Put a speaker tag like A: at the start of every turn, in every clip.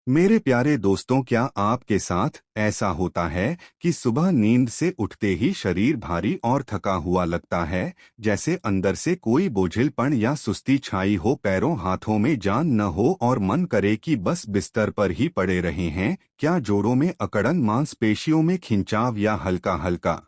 A: मेरे प्यारे दोस्तों, क्या आपके साथ ऐसा होता है कि सुबह नींद से उठते ही शरीर भारी और थका हुआ लगता है, जैसे अंदर से कोई बोझिलपन या सुस्ती छाई हो, पैरों हाथों में जान न हो और मन करे कि बस बिस्तर पर ही पड़े रहे हैं? क्या जोड़ों में अकड़न, मांसपेशियों में खिंचाव या हल्का हल्का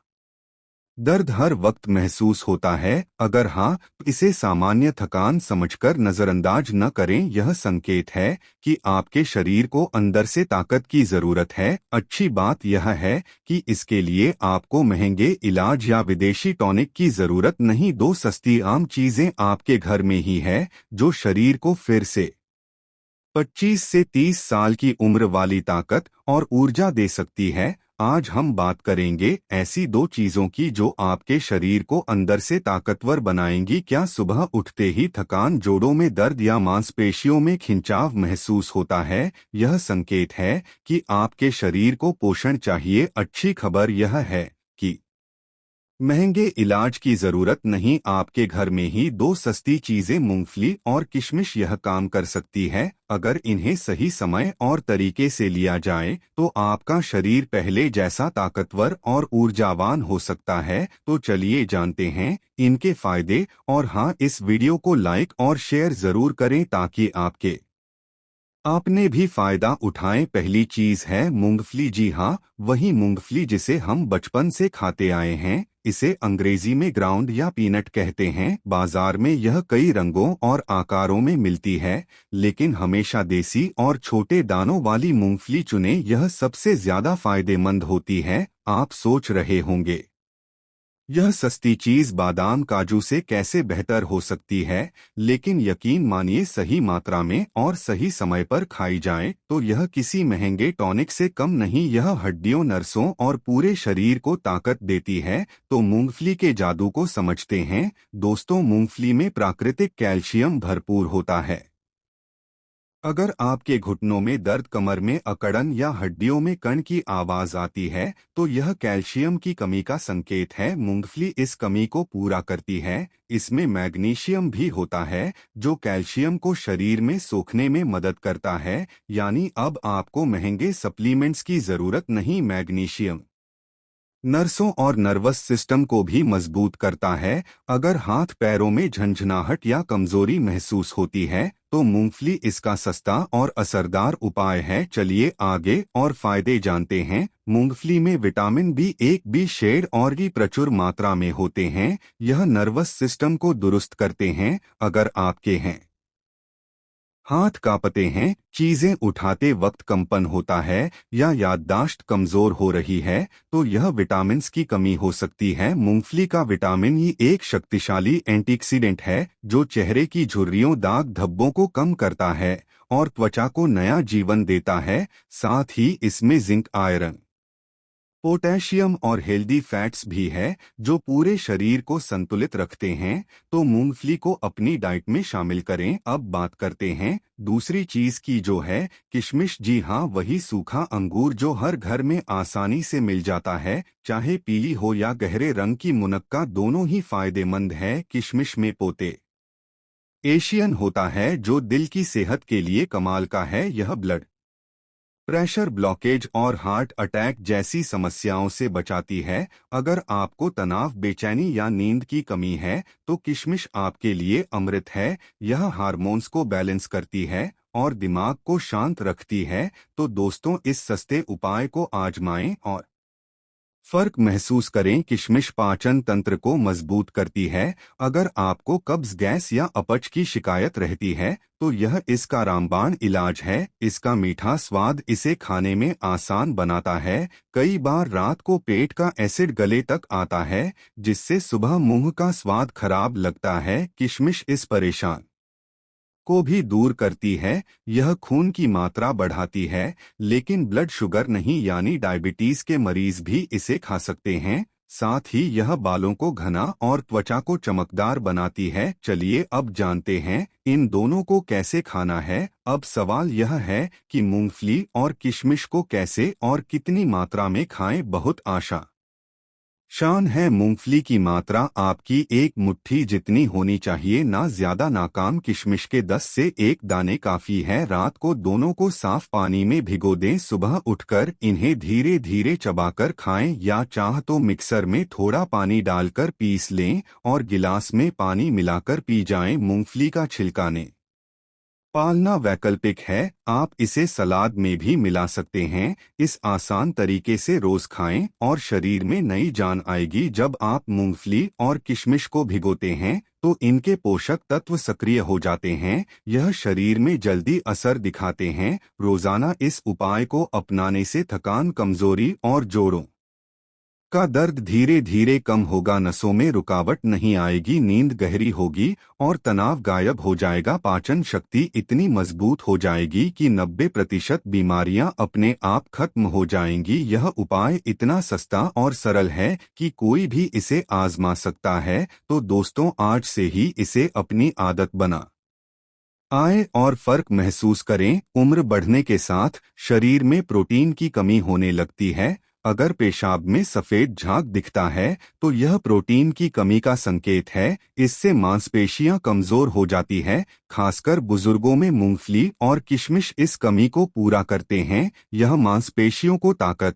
A: दर्द हर वक्त महसूस होता है? अगर हाँ, तो इसे सामान्य थकान समझकर नजरअंदाज न करें। यह संकेत है कि आपके शरीर को अंदर से ताकत की जरूरत है। अच्छी बात यह है कि इसके लिए आपको महंगे इलाज या विदेशी टॉनिक की जरूरत नहीं। दो सस्ती आम चीजें आपके घर में ही है जो शरीर को फिर से 25 से 30 साल की उम्र वाली ताकत और ऊर्जा दे सकती है। आज हम बात करेंगे ऐसी दो चीजों की जो आपके शरीर को अंदर से ताकतवर बनाएंगी। क्या सुबह उठते ही थकान, जोड़ों में दर्द या मांसपेशियों में खिंचाव महसूस होता है? यह संकेत है कि आपके शरीर को पोषण चाहिए। अच्छी खबर यह है कि महंगे इलाज की जरूरत नहीं। आपके घर में ही दो सस्ती चीजें, मूंगफली और किशमिश, यह काम कर सकती है। अगर इन्हें सही समय और तरीके से लिया जाए तो आपका शरीर पहले जैसा ताकतवर और ऊर्जावान हो सकता है। तो चलिए जानते हैं इनके फायदे। और हाँ, इस वीडियो को लाइक और शेयर जरूर करें ताकि आपने भी फायदा उठाएं। पहली चीज है मूंगफली। जी हाँ, वही मूंगफली जिसे हम बचपन से खाते आए हैं। इसे अंग्रेजी में ग्राउंड या पीनट कहते हैं। बाजार में यह कई रंगों और आकारों में मिलती है, लेकिन हमेशा देसी और छोटे दानों वाली मूंगफली चुनें। यह सबसे ज्यादा फायदेमंद होती है। आप सोच रहे होंगे, यह सस्ती चीज बादाम काजू से कैसे बेहतर हो सकती है? लेकिन यकीन मानिए, सही मात्रा में और सही समय पर खाई जाए तो यह किसी महंगे टॉनिक से कम नहीं। यह हड्डियों, नसों और पूरे शरीर को ताकत देती है। तो मूंगफली के जादू को समझते हैं। दोस्तों, मूंगफली में प्राकृतिक कैल्शियम भरपूर होता है। अगर आपके घुटनों में दर्द, कमर में अकड़न या हड्डियों में कण की आवाज आती है तो यह कैल्शियम की कमी का संकेत है। मूंगफली इस कमी को पूरा करती है। इसमें मैग्नीशियम भी होता है जो कैल्शियम को शरीर में सोखने में मदद करता है। यानी अब आपको महंगे सप्लीमेंट्स की जरूरत नहीं। मैग्नीशियम नर्सों और नर्वस सिस्टम को भी मजबूत करता है। अगर हाथ पैरों में झंझनाहट या कमजोरी महसूस होती है तो मूंगफली इसका सस्ता और असरदार उपाय है। चलिए आगे और फायदे जानते हैं। मूंगफली में विटामिन बी 1, बी शेड और भी प्रचुर मात्रा में होते हैं। यह नर्वस सिस्टम को दुरुस्त करते हैं। अगर आपके हैं हाथ कांपते हैं, चीजें उठाते वक्त कंपन होता है या याददाश्त कमजोर हो रही है तो यह विटामिन की कमी हो सकती है। मूंगफली का विटामिन ई एक शक्तिशाली एंटीऑक्सीडेंट है जो चेहरे की झुर्रियों, दाग धब्बों को कम करता है और त्वचा को नया जीवन देता है। साथ ही इसमें जिंक, आयरन, पोटेशियम और हेल्दी फैट्स भी है जो पूरे शरीर को संतुलित रखते हैं। तो मूंगफली को अपनी डाइट में शामिल करें। अब बात करते हैं दूसरी चीज की, जो है किशमिश। जी हाँ, वही सूखा अंगूर जो हर घर में आसानी से मिल जाता है, चाहे पीली हो या गहरे रंग की। मुनक्का दोनों ही फायदेमंद है। किशमिश में पोते एशियन होता है जो दिल की सेहत के लिए कमाल का है। यह ब्लड प्रेशर, ब्लॉकेज और हार्ट अटैक जैसी समस्याओं से बचाती है। अगर आपको तनाव, बेचैनी या नींद की कमी है तो किशमिश आपके लिए अमृत है। यह हार्मोन्स को बैलेंस करती है और दिमाग को शांत रखती है। तो दोस्तों, इस सस्ते उपाय को आजमाएं और फर्क महसूस करें। किशमिश पाचन तंत्र को मजबूत करती है। अगर आपको कब्ज, गैस या अपच की शिकायत रहती है तो यह इसका रामबाण इलाज है। इसका मीठा स्वाद इसे खाने में आसान बनाता है। कई बार रात को पेट का एसिड गले तक आता है जिससे सुबह मुंह का स्वाद खराब लगता है। किशमिश इस परेशान को भी दूर करती है। यह खून की मात्रा बढ़ाती है, लेकिन ब्लड शुगर नहीं, यानी डायबिटीज के मरीज भी इसे खा सकते हैं। साथ ही यह बालों को घना और त्वचा को चमकदार बनाती है। चलिए अब जानते हैं इन दोनों को कैसे खाना है। अब सवाल यह है कि मूंगफली और किशमिश को कैसे और कितनी मात्रा में खाएं। बहुत आशा शान है मूंगफली की मात्रा आपकी एक मुट्ठी जितनी होनी चाहिए, ना ज्यादा ना कम। किशमिश के 10 से 1 दाने काफी है। रात को दोनों को साफ पानी में भिगो दें। सुबह उठकर इन्हें धीरे धीरे चबाकर खाएं या चाह तो मिक्सर में थोड़ा पानी डालकर पीस लें और गिलास में पानी मिलाकर पी जाएं। मूंगफली का छिलका ने पालना वैकल्पिक है, आप इसे सलाद में भी मिला सकते हैं। इस आसान तरीके से रोज खाएं और शरीर में नई जान आएगी। जब आप मूंगफली और किशमिश को भिगोते हैं तो इनके पोषक तत्व सक्रिय हो जाते हैं, यह शरीर में जल्दी असर दिखाते हैं। रोजाना इस उपाय को अपनाने से थकान, कमजोरी और जोड़ों का दर्द धीरे धीरे कम होगा, नसों में रुकावट नहीं आएगी, नींद गहरी होगी और तनाव गायब हो जाएगा। पाचन शक्ति इतनी मजबूत हो जाएगी कि 90% बीमारियां अपने आप खत्म हो जाएंगी। यह उपाय इतना सस्ता और सरल है कि कोई भी इसे आजमा सकता है। तो दोस्तों, आज से ही इसे अपनी आदत बना आए और फर्क महसूस करें। उम्र बढ़ने के साथ शरीर में प्रोटीन की कमी होने लगती है। अगर पेशाब में सफेद झाग दिखता है तो यह प्रोटीन की कमी का संकेत है। इससे मांसपेशियां कमजोर हो जाती है। खासकर बुजुर्गों में मूंगफली और किशमिश इस कमी को पूरा करते हैं। यह मांसपेशियों को ताकत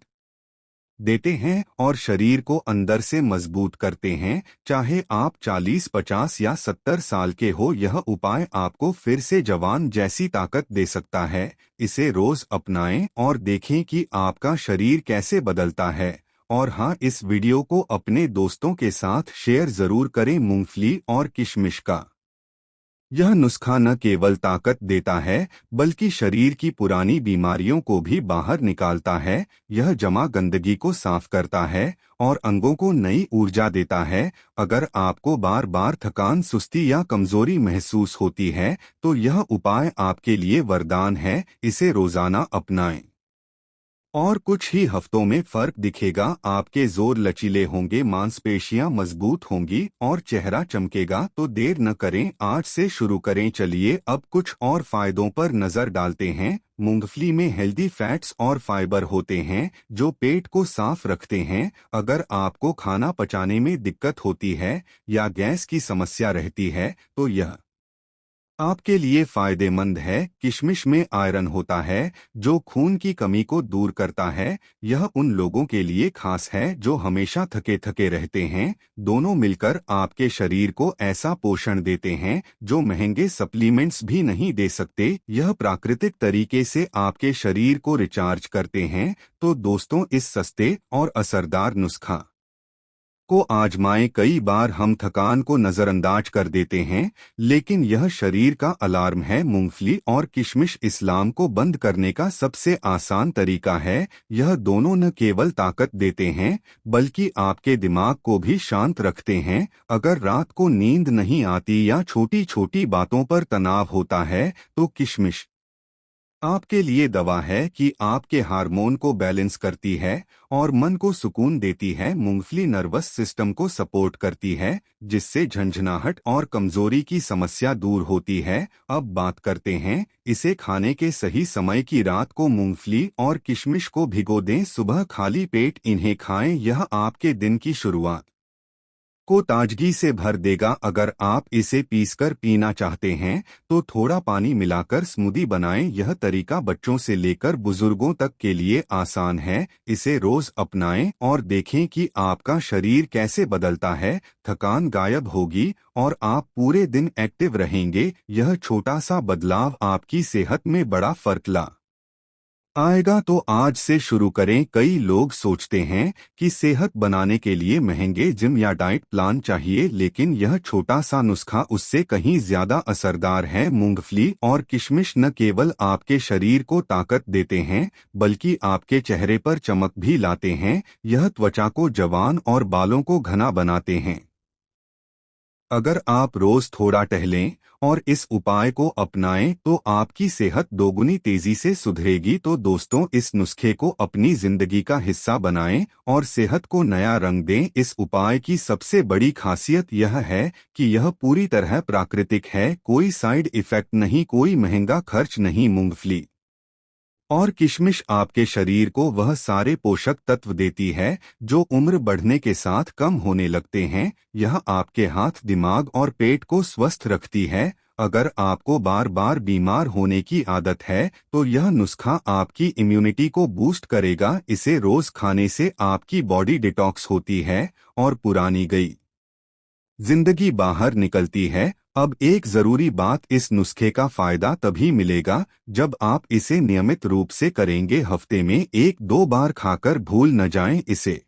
A: देते हैं और शरीर को अंदर से मजबूत करते हैं। चाहे आप 40, 50 या 70 साल के हो, यह उपाय आपको फिर से जवान जैसी ताकत दे सकता है। इसे रोज अपनाएं और देखें कि आपका शरीर कैसे बदलता है। और हाँ, इस वीडियो को अपने दोस्तों के साथ शेयर जरूर करें। मूंगफली और किशमिश का यह नुस्खा न केवल ताकत देता है बल्कि शरीर की पुरानी बीमारियों को भी बाहर निकालता है। यह जमा गंदगी को साफ करता है और अंगों को नई ऊर्जा देता है। अगर आपको बार बार थकान, सुस्ती या कमजोरी महसूस होती है तो यह उपाय आपके लिए वरदान है। इसे रोजाना अपनाएं और कुछ ही हफ्तों में फर्क दिखेगा। आपके जोर लचीले होंगे, मांसपेशियां मजबूत होंगी और चेहरा चमकेगा। तो देर न करें, आज से शुरू करें। चलिए अब कुछ और फायदों पर नजर डालते हैं। मूंगफली में हेल्दी फैट्स और फाइबर होते हैं जो पेट को साफ रखते हैं। अगर आपको खाना पचाने में दिक्कत होती है या गैस की समस्या रहती है तो यह आपके लिए फायदेमंद है। किशमिश में आयरन होता है जो खून की कमी को दूर करता है। यह उन लोगों के लिए खास है जो हमेशा थके थके रहते हैं। दोनों मिलकर आपके शरीर को ऐसा पोषण देते हैं जो महंगे सप्लीमेंट्स भी नहीं दे सकते। यह प्राकृतिक तरीके से आपके शरीर को रिचार्ज करते हैं। तो दोस्तों, इस सस्ते और असरदार नुस्खा को आजमाएं। कई बार हम थकान को नजरअंदाज कर देते हैं, लेकिन यह शरीर का अलार्म है। मूंगफली और किशमिश इस्लाम को बंद करने का सबसे आसान तरीका है। यह दोनों न केवल ताकत देते हैं बल्कि आपके दिमाग को भी शांत रखते हैं। अगर रात को नींद नहीं आती या छोटी छोटी बातों पर तनाव होता है तो किशमिश आपके लिए दवा है कि आपके हार्मोन को बैलेंस करती है और मन को सुकून देती है। मूंगफली नर्वस सिस्टम को सपोर्ट करती है जिससे झंझनाहट और कमजोरी की समस्या दूर होती है। अब बात करते हैं इसे खाने के सही समय की। रात को मूंगफली और किशमिश को भिगो दें, सुबह खाली पेट इन्हें खाएं। यह आपके दिन की शुरुआत को ताजगी से भर देगा। अगर आप इसे पीसकर पीना चाहते हैं तो थोड़ा पानी मिलाकर स्मूदी बनाएं। यह तरीका बच्चों से लेकर बुजुर्गों तक के लिए आसान है। इसे रोज अपनाएं और देखें कि आपका शरीर कैसे बदलता है। थकान गायब होगी और आप पूरे दिन एक्टिव रहेंगे। यह छोटा सा बदलाव आपकी सेहत में बड़ा फर्क ला आएगा। तो आज से शुरू करें। कई लोग सोचते हैं कि सेहत बनाने के लिए महंगे जिम या डाइट प्लान चाहिए, लेकिन यह छोटा सा नुस्खा उससे कहीं ज्यादा असरदार है। मूंगफली और किशमिश न केवल आपके शरीर को ताकत देते हैं बल्कि आपके चेहरे पर चमक भी लाते हैं। यह त्वचा को जवान और बालों को घना बनाते हैं। अगर आप रोज थोड़ा टहलें और इस उपाय को अपनाएं तो आपकी सेहत दोगुनी तेजी से सुधरेगी। तो दोस्तों, इस नुस्खे को अपनी जिंदगी का हिस्सा बनाएं और सेहत को नया रंग दें। इस उपाय की सबसे बड़ी खासियत यह है कि यह पूरी तरह प्राकृतिक है। कोई साइड इफेक्ट नहीं, कोई महंगा खर्च नहीं। मूंगफली और किशमिश आपके शरीर को वह सारे पोषक तत्व देती है जो उम्र बढ़ने के साथ कम होने लगते हैं। यह आपके हाथ, दिमाग और पेट को स्वस्थ रखती है। अगर आपको बार बार बीमार होने की आदत है तो यह नुस्खा आपकी इम्यूनिटी को बूस्ट करेगा। इसे रोज खाने से आपकी बॉडी डिटॉक्स होती है और पुरानी गई जिंदगी बाहर निकलती है। अब एक जरूरी बात, इस नुस्खे का फायदा तभी मिलेगा जब आप इसे नियमित रूप से करेंगे। हफ्ते में 1-2 बार खाकर भूल न जाएं इसे।